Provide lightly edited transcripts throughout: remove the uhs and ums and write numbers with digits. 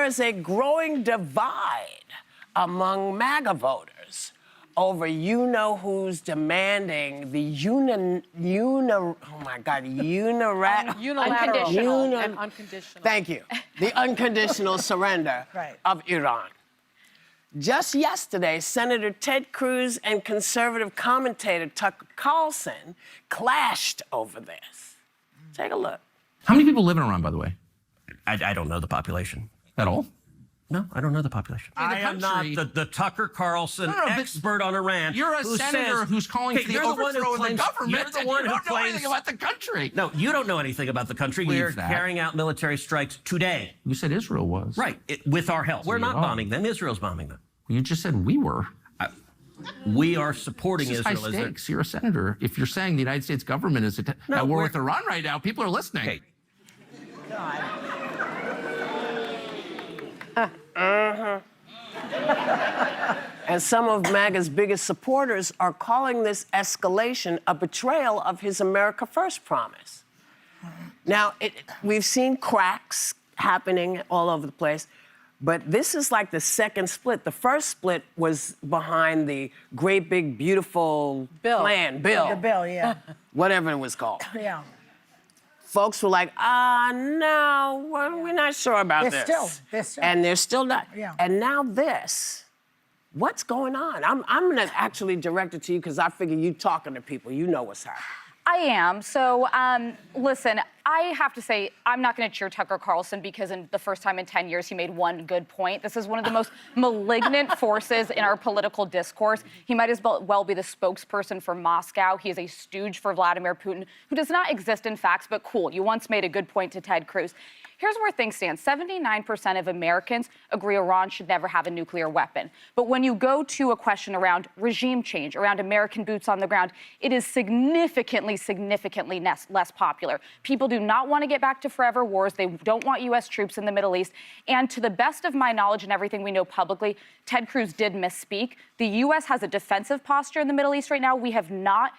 there is a growing divide among MAGA voters over you-know-who's demanding the unilateral. Unconditional and unconditional. Thank you. The unconditional surrender of Iran. Just yesterday, Senator Ted Cruz and conservative commentator Tucker Carlson clashed over this. Take a look. How many people live in Iran, by the way? I don't know the population. At all? No, I don't know the population. I am not the Tucker Carlson expert on Iran. You're a senator who's calling for the overthrow of the government. You're the one who don't know anything about the country. No, you don't know anything about the country. We're carrying out military strikes today. You said Israel was. Right, with our help. We're not bombing them. Israel's bombing them. You just said we were. We are supporting This is Israel. high stakes. You're a senator. If you're saying the United States government is at war with Iran right now, people are listening. Hey. God. And some of MAGA's biggest supporters are calling this escalation a betrayal of his America First promise. Now, we've seen cracks happening all over the place, but this is like the second split. The first split was behind the great big beautiful bill. The bill, yeah. Whatever it was called. Yeah. Folks were like, no, we're not sure about this. They're still. And they're still not. Yeah. And now this. What's going on? I'm going to actually direct it to you because I figure you talking to people. You know what's happening. I am. So, listen, I have to say, I'm not going to cheer Tucker Carlson because in the first time in 10 years, he made one good point. This is one of the most malignant forces in our political discourse. He might as well be the spokesperson for Moscow. He is a stooge for Vladimir Putin, who does not exist in facts, but cool. You once made a good point to Ted Cruz. Here's where things stand. 79% of Americans agree Iran should never have a nuclear weapon. But when you go to a question around regime change, around American boots on the ground, it is significantly less popular. People do not want to get back to forever wars. They don't want U.S. troops in the Middle East. And to the best of my knowledge and everything we know publicly, Ted Cruz did misspeak. The U.S. has a defensive posture in the Middle East right now. We have not,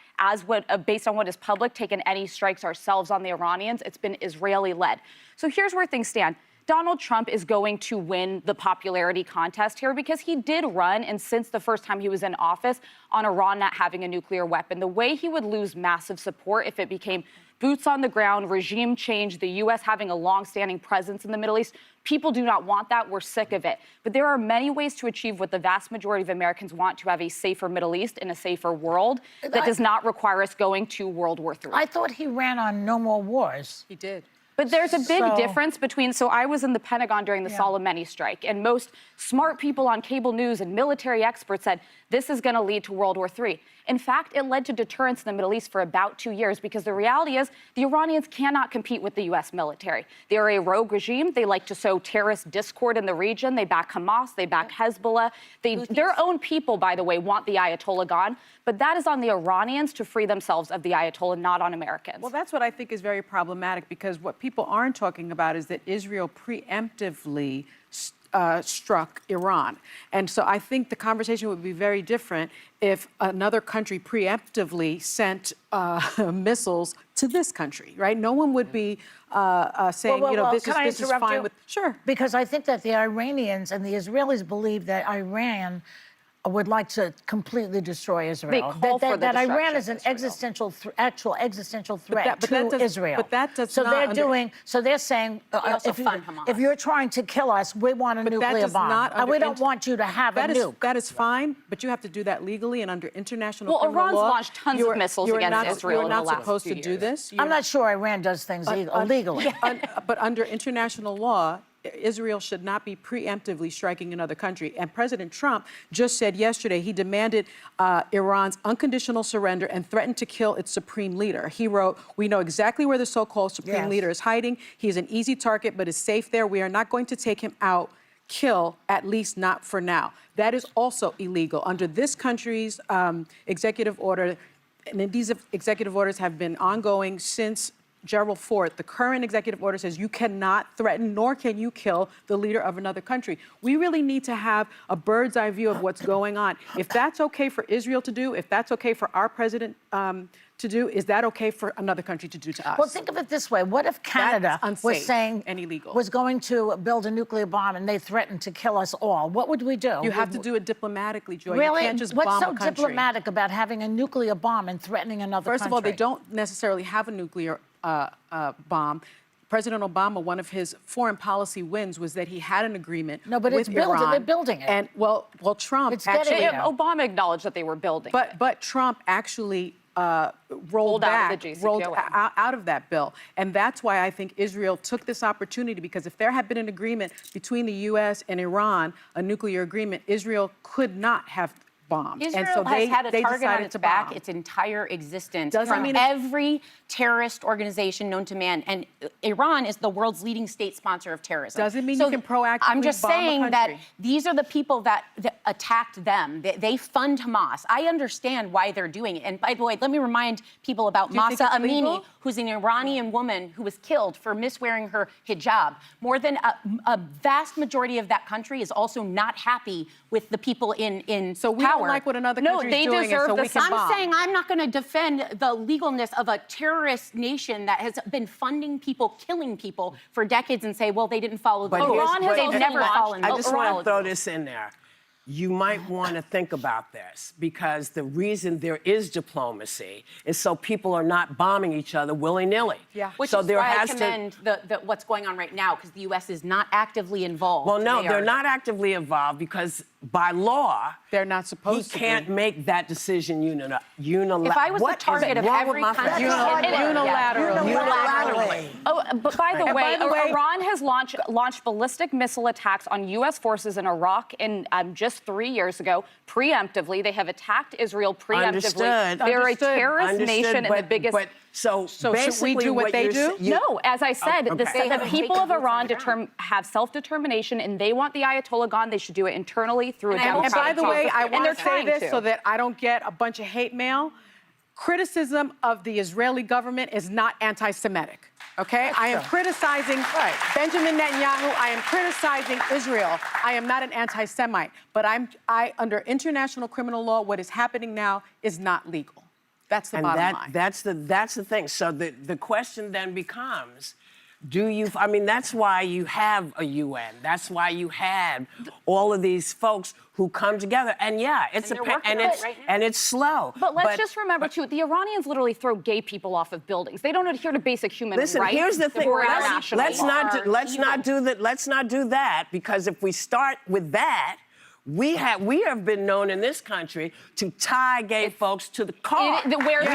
based on what is public, taken any strikes ourselves on the Iranians. It's been Israeli-led. So here's where things stand. Donald Trump is going to win the popularity contest here because he did run, and since the first time he was in office, on Iran not having a nuclear weapon. The way he would lose massive support if it became boots on the ground, regime change, the U.S. having a long-standing presence in the Middle East. People do not want that. We're sick of it. But there are many ways to achieve what the vast majority of Americans want, to have a safer Middle East and a safer world that does not require us going to World War III. I thought he ran on no more wars. He did. But there's a big difference between, so I was in the Pentagon during the Soleimani strike, and most smart people on cable news and military experts said, this is going to lead to World War III. In fact, it led to deterrence in the Middle East for about 2 years because the reality is the Iranians cannot compete with the U.S. military. They are a rogue regime. They like to sow terrorist discord in the region. They back Hamas. They back Hezbollah. Their own people, by the way, want the Ayatollah gone. But that is on the Iranians to free themselves of the Ayatollah, not on Americans. Well, that's what I think is very problematic, because what people aren't talking about is that Israel preemptively struck Iran. And so I think the conversation would be very different if another country preemptively sent missiles to this country, right? No one would be saying, this is fine with... Sure. Because I think that the Iranians and the Israelis believe that Iran would like to completely destroy Israel. That Iran is an actual existential threat to Israel. But that does so not... So they're saying, if you're trying to kill us, we want a nuclear bomb. And we don't want you to have a nuke. That is fine, but you have to do that legally and under international criminal Iran's law. Launched tons of missiles against Israel in the last You're not supposed to do this. I'm not sure Iran does things illegally. But under international law, Israel should not be preemptively striking another country. And President Trump just said yesterday he demanded Iran's unconditional surrender and threatened to kill its supreme leader. He wrote, "We know exactly where the so-called supreme leader is hiding. He's an easy target, but is safe there. We are not going to take him out. Kill, at least not for now." That is also illegal. Under this country's executive order, and these executive orders have been ongoing since Gerald Ford, the current executive order says you cannot threaten nor can you kill the leader of another country. We really need to have a bird's eye view of what's going on. If that's okay for Israel to do, if that's okay for our president to do, is that okay for another country to do to us? Well, think of it this way. What if Canada was saying and illegal. was going to build a nuclear bomb and they threatened to kill us all? What would we do? You have to do it diplomatically, Joy. Really? You can't just What's bomb so a country. diplomatic about having a nuclear bomb and threatening another country? First of all, they don't necessarily have a nuclear bomb. President Obama, one of his foreign policy wins was that he had an agreement but with it's building. Iran. They're building it. And well, Trump It's getting actually, there. Obama acknowledged that they were building. but Trump actually rolled out of the back, JCPOA. rolled out of that bill, and that's why I think Israel took this opportunity, because if there had been an agreement between the U.S. and Iran, a nuclear agreement, Israel could not have bombed. Israel and so has had a they target on decided its to back bomb. its entire existence Doesn't from mean it's- every terrorist organization known to man. And Iran is the world's leading state sponsor of terrorism. Doesn't mean you can proactively I'm just bomb a saying that country. these are the people that attacked them. They fund Hamas. I understand why they're doing it. And by the way, let me remind people about Do you think Mahsa it's Amini, legal? who's an Iranian woman who was killed for miswearing her hijab. More than a vast majority of that country is also not happy with the people in So we power. don't like what another No, country's they doing, and deserve so the we can I'm bomb. saying I'm not going to defend the legalness of a terrorist nation that has been funding people, killing people for decades, and say, well, they didn't follow the But rules. Iran has They've also never launched- followed I just followed want to throw the this in there. You might want to think about this, because the reason there is diplomacy is so people are not bombing each other willy-nilly. Yeah. Which so is there why I has commend the what's going on right now, because the U.S. is not actively involved. Well, no, They they're are- not actively involved, because by law, They're not he supposed to. can't make that decision unilaterally. If I was the target of every country, Unilaterally. Oh, but by the And way, by the way- Iran has launched ballistic missile attacks on U.S. forces in Iraq in just 3 years ago, preemptively. They have attacked Israel preemptively. Understood. They're Understood. a terrorist nation and the biggest. So should basically, we do what they do? No, as I said, Okay. the They haven't people taken of boots on Iran the ground. have self-determination, and they want the Ayatollah gone. They should do it internally through a And I hope And democratic by the way, process. I And want they're to say trying this to. so that I don't get a bunch of hate mail. Criticism of the Israeli government is not anti-Semitic, okay? I am criticizing Benjamin Netanyahu. I am criticizing Israel. I am not an anti-Semite. But under international criminal law, what is happening now is not legal. That's the bottom line. That's the thing. So the question then becomes, I mean, that's why you have a UN. That's why you had all of these folks who come together. And yeah, it's And they're working on it right now. and it's slow. But let's just remember, too, the Iranians literally throw gay people off of buildings. They don't adhere to basic human Listen, rights. here's the thing. or Let's international law. not do that, because if we start with that, we have been known in this country to tie gay folks to the car. I'm sorry, but where the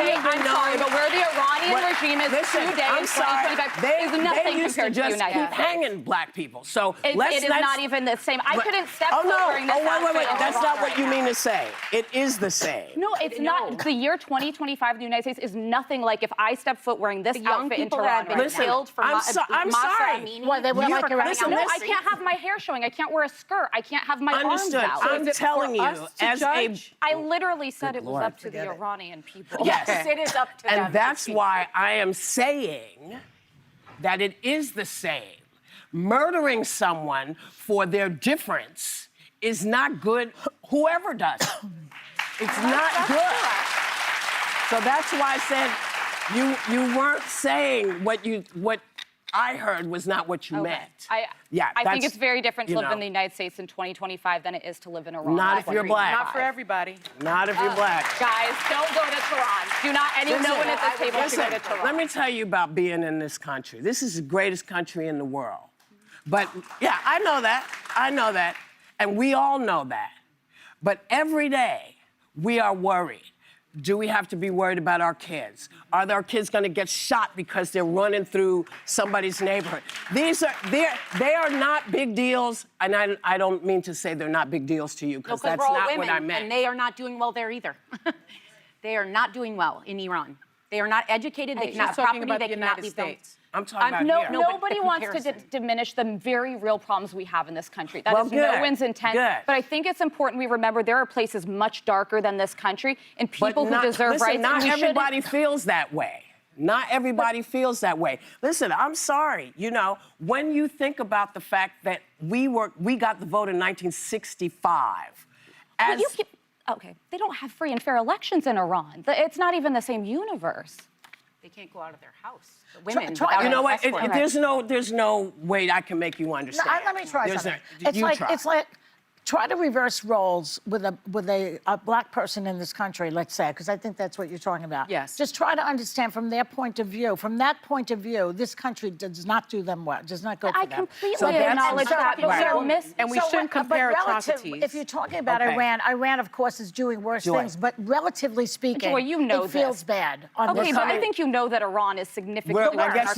Iranian regime is today in 2025 is nothing they used compared to to the just United keep States. hanging black people. So It is not even the same. I couldn't step foot wearing this outfit wait. in That's Iran not what right you now. mean to say. It is the same. No, it's not. The year 2025 in the United States is nothing like if I step foot wearing this The young outfit in people that have Tehran been right now. killed for I'm Mahsa sorry. Amini. Well, they wear like a listen, No, this- I can't have my hair showing. I can't wear a skirt. I can't have my Understood. arms out. I'm is it telling for you, us to as judge? I literally said it was Lord. up to the Iranian people. Yes. It is up to them. And that's why I am saying that it is the same. Murdering someone for their difference is not good, whoever does it. It's not good. So that's why I said you weren't saying what I heard was not what you Okay. meant. I think that's, it's very different to you live know. in the United States in 2025 than it is to live in Iran. Not if you're black. Not for everybody. Not if you're black. Guys, don't go to Tehran. Do not, no one at this table should go to Tehran. Let me tell you about being in this country. This is the greatest country in the world. But yeah, I know that. And we all know that. But every day we are worried. Do we have to be worried about our kids? Are our kids going to get shot because they're running through somebody's neighborhood? They are not big deals, and I don't mean to say they're not big deals to you, because that's we're all not women, what I meant. and they are not doing well there either. They are not doing well in Iran. They are not educated. They She's cannot talking property. about They the cannot United leave them. States. I'm talking about here. Nobody wants to comparison. diminish the very real problems we have in this country. That Well, is good, no one's intent. good. But I think it's important we remember there are places much darker than this country and But people who not- deserve listen, rights. Not and we shouldn't- everybody feels that way. Not everybody feels that way. Listen, I'm sorry. You know, when you think about the fact that we got the vote in 1965. As okay, they don't have free and fair elections in Iran. It's not even the same universe. They can't go out of their house. The women. You know what? There's no way I can make you understand. Let me try something. Try. It's like try to reverse roles with a black person in this country, let's say, because I think that's what you're talking about. Yes. Just try to understand from their point of view. From that point of view, this country does not do them well. Does not go for I them. completely acknowledge that, but And we shouldn't compare atrocities. If you're talking about Iran, of course, is doing worse things. But relatively speaking, Joy, you know it feels bad. On Okay, this but side. I think you know that Iran is significantly worse.